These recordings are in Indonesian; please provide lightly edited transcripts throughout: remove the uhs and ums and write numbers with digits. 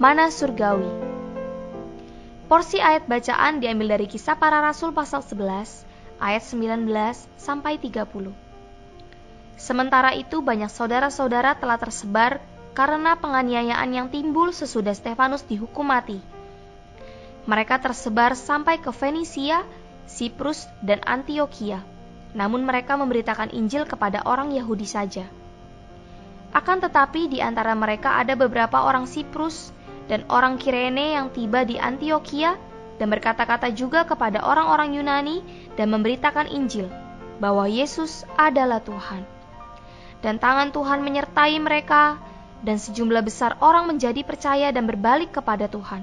Mana surgawi. Porsi ayat bacaan diambil dari Kisah Para Rasul pasal 11 ayat 19 sampai 30. Sementara itu banyak saudara-saudara telah tersebar karena penganiayaan yang timbul sesudah Stefanus dihukum mati. Mereka tersebar sampai ke Fenisia, Siprus, dan Antiokhia. Namun mereka memberitakan Injil kepada orang Yahudi saja. Akan tetapi di antara mereka ada beberapa orang Siprus dan orang Kirene yang tiba di Antiokhia dan berkata-kata juga kepada orang-orang Yunani dan memberitakan Injil bahwa Yesus adalah Tuhan. Dan tangan Tuhan menyertai mereka dan sejumlah besar orang menjadi percaya dan berbalik kepada Tuhan.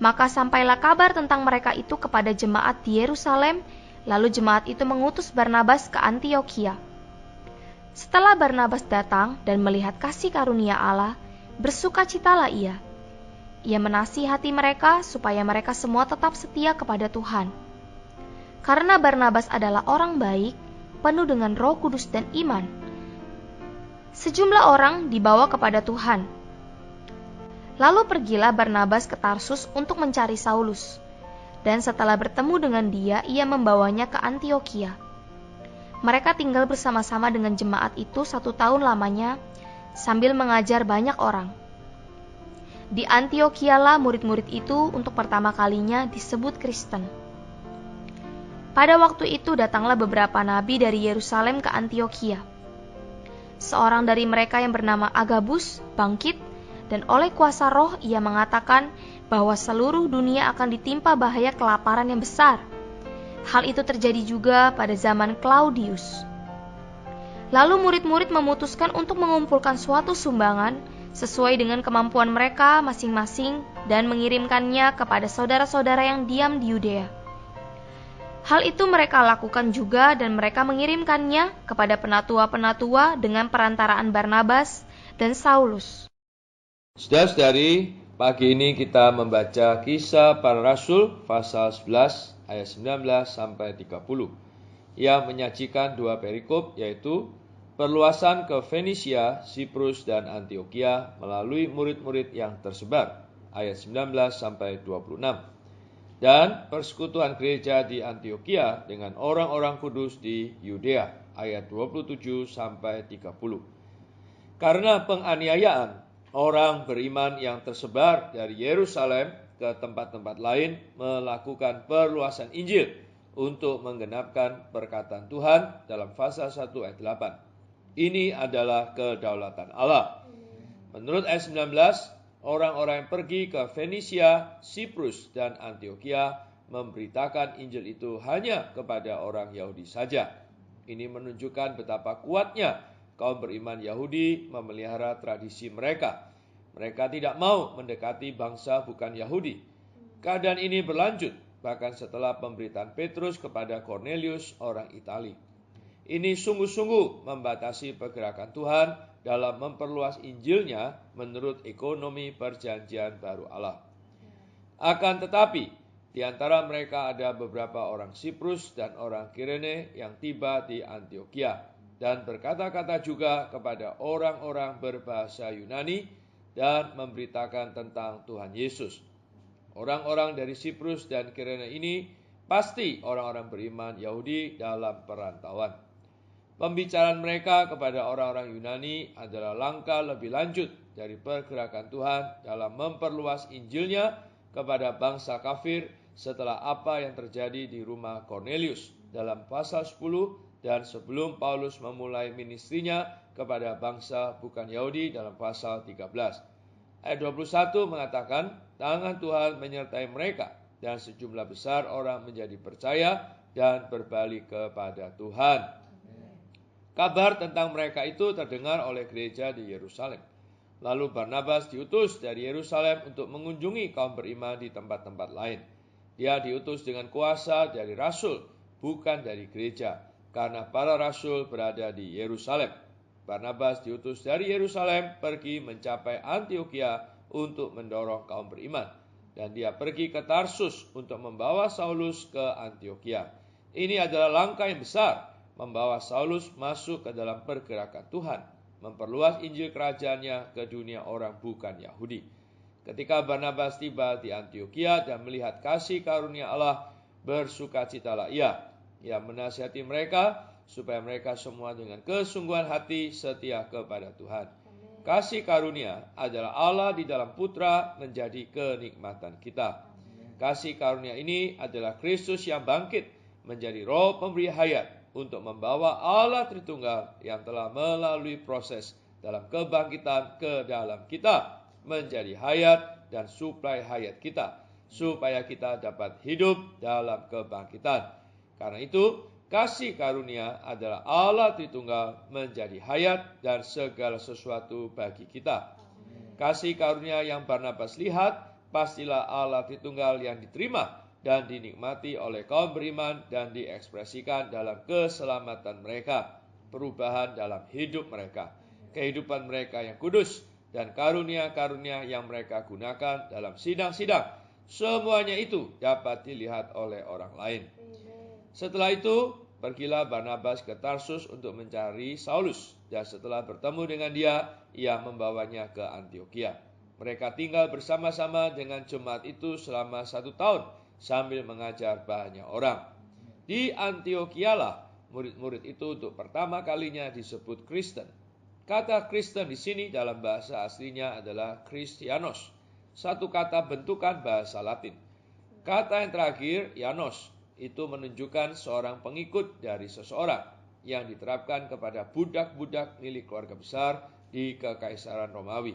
Maka sampailah kabar tentang mereka itu kepada jemaat di Yerusalem, lalu jemaat itu mengutus Barnabas ke Antiokhia. Setelah Barnabas datang dan melihat kasih karunia Allah, bersukacitalah ia. Ia menasihati mereka supaya mereka semua tetap setia kepada Tuhan. Karena Barnabas adalah orang baik, penuh dengan Roh Kudus dan iman. Sejumlah orang dibawa kepada Tuhan. Lalu pergilah Barnabas ke Tarsus untuk mencari Saulus. Dan setelah bertemu dengan dia, ia membawanya ke Antiokhia. Mereka tinggal bersama-sama dengan jemaat itu 1 tahun lamanya, sambil mengajar banyak orang. Di Antiokhia murid-murid itu untuk pertama kalinya disebut Kristen. Pada waktu itu datanglah beberapa nabi dari Yerusalem ke Antiokhia. Seorang dari mereka yang bernama Agabus bangkit, dan oleh kuasa roh ia mengatakan bahwa seluruh dunia akan ditimpa bahaya kelaparan yang besar. Hal itu terjadi juga pada zaman Claudius. Lalu murid-murid memutuskan untuk mengumpulkan suatu sumbangan sesuai dengan kemampuan mereka masing-masing dan mengirimkannya kepada saudara-saudara yang diam di Yudea. Hal itu mereka lakukan juga dan mereka mengirimkannya kepada penatua-penatua dengan perantaraan Barnabas dan Saulus. Saudara-saudari, pagi ini kita membaca Kisah Para Rasul pasal 11 ayat 19 sampai 30 yang menyajikan 2 perikop, yaitu perluasan ke Fenisia, Siprus, dan Antiokhia melalui murid-murid yang tersebar ayat 19 sampai 26 dan persekutuan gereja di Antiokhia dengan orang-orang kudus di Yudea ayat 27 sampai 30. Karena penganiayaan, orang beriman yang tersebar dari Yerusalem ke tempat-tempat lain melakukan perluasan Injil untuk menggenapkan perkataan Tuhan dalam pasal 1 ayat 8. Ini adalah kedaulatan Allah. Menurut ayat 19, orang-orang yang pergi ke Fenisia, Siprus, dan Antiokhia memberitakan Injil itu hanya kepada orang Yahudi saja. Ini menunjukkan betapa kuatnya kaum beriman Yahudi memelihara tradisi mereka. Mereka tidak mau mendekati bangsa bukan Yahudi. Keadaan ini berlanjut bahkan setelah pemberitaan Petrus kepada Cornelius orang Itali. Ini sungguh-sungguh membatasi pergerakan Tuhan dalam memperluas Injilnya menurut ekonomi perjanjian baru Allah. Akan tetapi, di antara mereka ada beberapa orang Siprus dan orang Kirene yang tiba di Antiokhia dan berkata-kata juga kepada orang-orang berbahasa Yunani dan memberitakan tentang Tuhan Yesus. Orang-orang dari Siprus dan Kirene ini pasti orang-orang beriman Yahudi dalam perantauan. Pembicaraan mereka kepada orang-orang Yunani adalah langkah lebih lanjut dari pergerakan Tuhan dalam memperluas Injilnya kepada bangsa kafir setelah apa yang terjadi di rumah Cornelius dalam pasal 10 dan sebelum Paulus memulai ministrinya kepada bangsa bukan Yahudi dalam pasal 13. Ayat 21 mengatakan, tangan Tuhan menyertai mereka dan sejumlah besar orang menjadi percaya dan berbalik kepada Tuhan. Kabar tentang mereka itu terdengar oleh gereja di Yerusalem. Lalu Barnabas diutus dari Yerusalem untuk mengunjungi kaum beriman di tempat-tempat lain. Dia diutus dengan kuasa dari rasul, bukan dari gereja, karena para rasul berada di Yerusalem. Barnabas diutus dari Yerusalem pergi mencapai Antiokhia untuk mendorong kaum beriman. Dan dia pergi ke Tarsus untuk membawa Saulus ke Antiokhia. Ini adalah langkah yang besar, membawa Saulus masuk ke dalam pergerakan Tuhan, memperluas Injil kerajaannya ke dunia orang bukan Yahudi. Ketika Barnabas tiba di Antiokhia dan melihat kasih karunia Allah, bersukacitalah ia. Ia menasihati mereka supaya mereka semua dengan kesungguhan hati setia kepada Tuhan. Kasih karunia adalah Allah di dalam Putra menjadi kenikmatan kita. Kasih karunia ini adalah Kristus yang bangkit menjadi Roh pemberi hayat untuk membawa Allah Tritunggal yang telah melalui proses dalam kebangkitan ke dalam kita menjadi hayat dan suplai hayat kita, supaya kita dapat hidup dalam kebangkitan. Karena itu, kasih karunia adalah Allah Tritunggal menjadi hayat dan segala sesuatu bagi kita. Kasih karunia yang Barnabas lihat, pastilah Allah Tritunggal yang diterima dan dinikmati oleh kaum beriman dan diekspresikan dalam keselamatan mereka, perubahan dalam hidup mereka, kehidupan mereka yang kudus, dan karunia-karunia yang mereka gunakan dalam sidang-sidang. Semuanya itu dapat dilihat oleh orang lain. Setelah itu, pergilah Barnabas ke Tarsus untuk mencari Saulus, dan setelah bertemu dengan dia, ia membawanya ke Antiokhia. Mereka tinggal bersama-sama dengan jemaat itu selama 1 tahun, sambil mengajar banyak orang. Di Antiokhialah, murid-murid itu untuk pertama kalinya disebut Kristen. Kata Kristen di sini dalam bahasa aslinya adalah Christianos, satu kata bentukan bahasa Latin. Kata yang terakhir, Ianos, itu menunjukkan seorang pengikut dari seseorang yang diterapkan kepada budak-budak milik keluarga besar di Kekaisaran Romawi.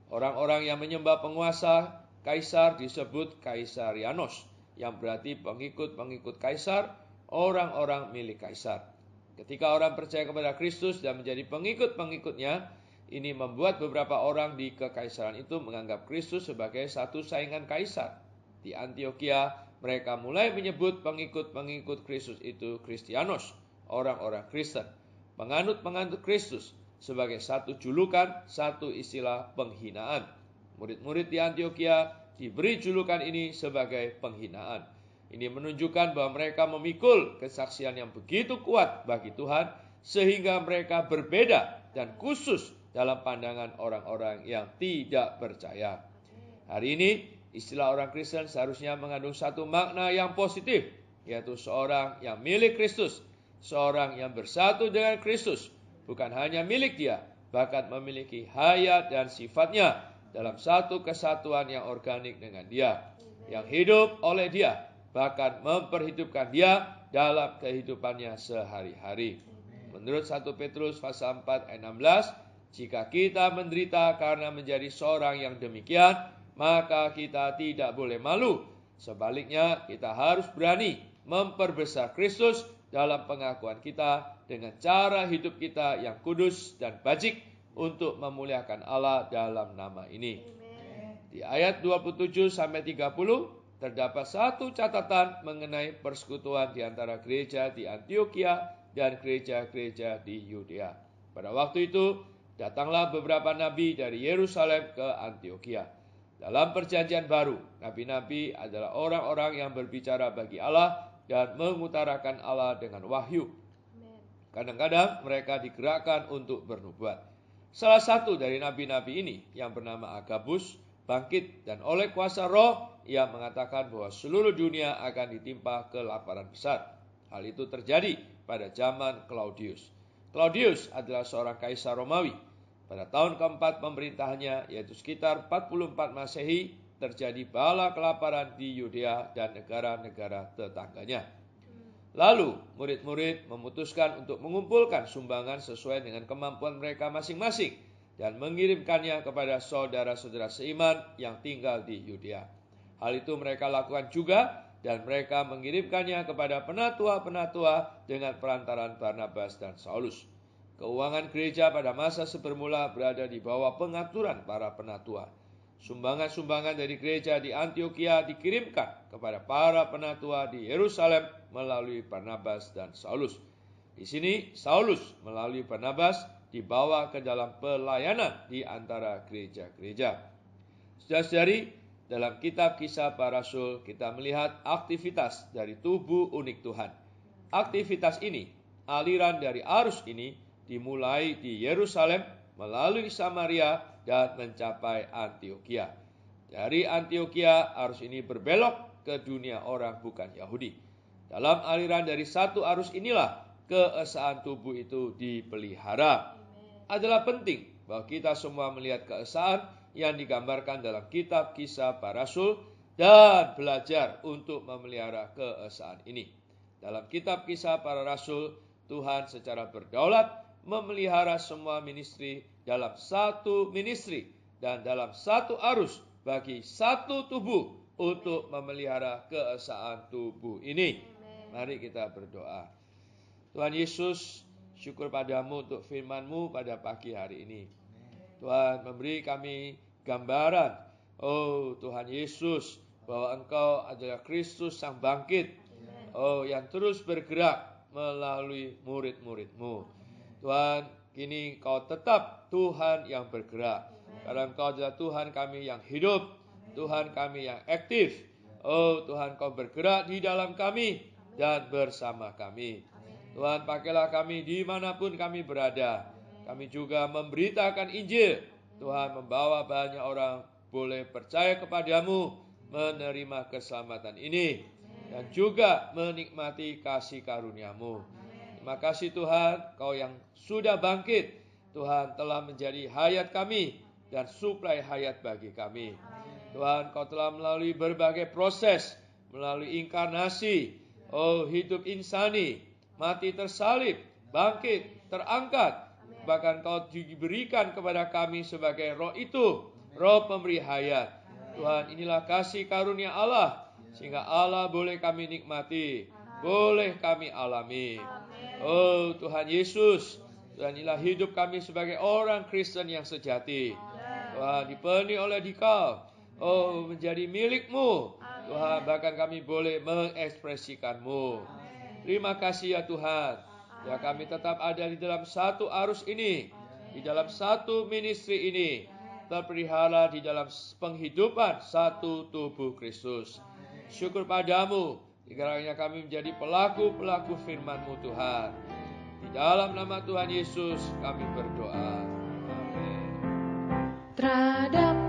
Orang-orang yang menyembah penguasa kaisar disebut Kaisarianos, yang berarti pengikut-pengikut kaisar, orang-orang milik kaisar. Ketika orang percaya kepada Kristus dan menjadi pengikut-pengikutnya, ini membuat beberapa orang di kekaisaran itu menganggap Kristus sebagai satu saingan kaisar. Di Antiokhia, mereka mulai menyebut pengikut-pengikut Kristus itu Kristianos, orang-orang Kristen, penganut-penganut Kristus, sebagai satu julukan, satu istilah penghinaan. Murid-murid di Antiokhia diberi julukan ini sebagai penghinaan. Ini menunjukkan bahwa mereka memikul kesaksian yang begitu kuat bagi Tuhan, sehingga mereka berbeda dan khusus dalam pandangan orang-orang yang tidak percaya. Hari ini, istilah orang Kristen seharusnya mengandung satu makna yang positif, yaitu seorang yang milik Kristus, seorang yang bersatu dengan Kristus, bukan hanya milik dia, bahkan memiliki hayat dan sifatnya dalam satu kesatuan yang organik dengan dia, yang hidup oleh dia, bahkan memperhidupkan dia dalam kehidupannya sehari-hari. Menurut 1 Petrus pasal 4 ayat 16, jika kita menderita karena menjadi seorang yang demikian, maka kita tidak boleh malu. Sebaliknya, kita harus berani memperbesar Kristus dalam pengakuan kita dengan cara hidup kita yang kudus dan bajik untuk memuliakan Allah dalam nama ini. Di ayat 27-30, terdapat satu catatan mengenai persekutuan di antara gereja di Antiokhia dan gereja-gereja di Yudea. Pada waktu itu, datanglah beberapa nabi dari Yerusalem ke Antiokhia. Dalam perjanjian baru, nabi-nabi adalah orang-orang yang berbicara bagi Allah dan mengutarakan Allah dengan wahyu. Kadang-kadang mereka digerakkan untuk bernubuat. Salah satu dari nabi-nabi ini yang bernama Agabus bangkit dan oleh kuasa roh ia mengatakan bahwa seluruh dunia akan ditimpa kelaparan besar. Hal itu terjadi pada zaman Claudius. Claudius adalah seorang kaisar Romawi. Pada tahun keempat pemerintahannya, yaitu sekitar 44 Masehi, terjadi bala kelaparan di Yudea dan negara-negara tetangganya. Lalu murid-murid memutuskan untuk mengumpulkan sumbangan sesuai dengan kemampuan mereka masing-masing dan mengirimkannya kepada saudara-saudara seiman yang tinggal di Yudea. Hal itu mereka lakukan juga, dan mereka mengirimkannya kepada penatua-penatua dengan perantaran Barnabas dan Saulus. Keuangan gereja pada masa sebermula berada di bawah pengaturan para penatua. Sumbangan-sumbangan dari gereja di Antiokhia dikirimkan kepada para penatua di Yerusalem melalui Barnabas dan Saulus. Di sini Saulus melalui Barnabas dibawa ke dalam pelayanan di antara gereja-gereja. Saudara-saudari, dalam kitab Kisah Para Rasul kita melihat aktivitas dari tubuh unik Tuhan. Aktivitas ini, aliran dari arus ini dimulai di Yerusalem, melalui Samaria dan mencapai Antiokhia. Dari Antioquia, arus ini berbelok ke dunia orang bukan Yahudi. Dalam aliran dari satu arus inilah keesaan tubuh itu dipelihara. Adalah penting bahwa kita semua melihat keesaan yang digambarkan dalam kitab Kisah Para Rasul dan belajar untuk memelihara keesaan ini. Dalam kitab Kisah Para Rasul, Tuhan secara berdaulat memelihara semua ministry dalam satu ministry dan dalam satu arus bagi satu tubuh untuk memelihara keesaan tubuh ini. Mari kita berdoa. Tuhan Yesus, syukur padamu untuk firman-Mu pada pagi hari ini. Tuhan memberi kami gambaran, oh Tuhan Yesus, bahwa Engkau adalah Kristus sang bangkit, oh yang terus bergerak melalui murid-murid-Mu. Tuhan, kini Engkau tetap Tuhan yang bergerak, karena Engkau adalah Tuhan kami yang hidup, Tuhan kami yang aktif. Oh Tuhan, Engkau bergerak di dalam kami dan bersama kami. Tuhan, pakailah kami dimanapun kami berada. Kami juga memberitakan Injil. Tuhan, membawa banyak orang boleh percaya kepadamu, menerima keselamatan ini, dan juga menikmati kasih karunia-Mu. Terima kasih Tuhan, Kau yang sudah bangkit. Tuhan telah menjadi hayat kami dan suplai hayat bagi kami. Tuhan, Kau telah melalui berbagai proses, melalui inkarnasi, oh hidup insani, mati tersalib, bangkit, terangkat. Bahkan Kau diberikan kepada kami sebagai roh itu, roh pemberi hayat. Tuhan, inilah kasih karunia Allah, sehingga Allah boleh kami nikmati, boleh kami alami. Oh Tuhan Yesus, Tuhan, inilah hidup kami sebagai orang Kristen yang sejati. Tuhan, dipenuhi oleh Dikau, oh menjadi milik-Mu. Tuhan, bahkan kami boleh mengekspresikan-Mu. Terima kasih ya Tuhan, ya kami tetap ada di dalam satu arus ini, di dalam satu ministry ini, terpelihara di dalam penghidupan satu tubuh Kristus. Syukur padamu, kiranya kami menjadi pelaku-pelaku firman-Mu Tuhan. Di dalam nama Tuhan Yesus kami berdoa. Amin. Terhadap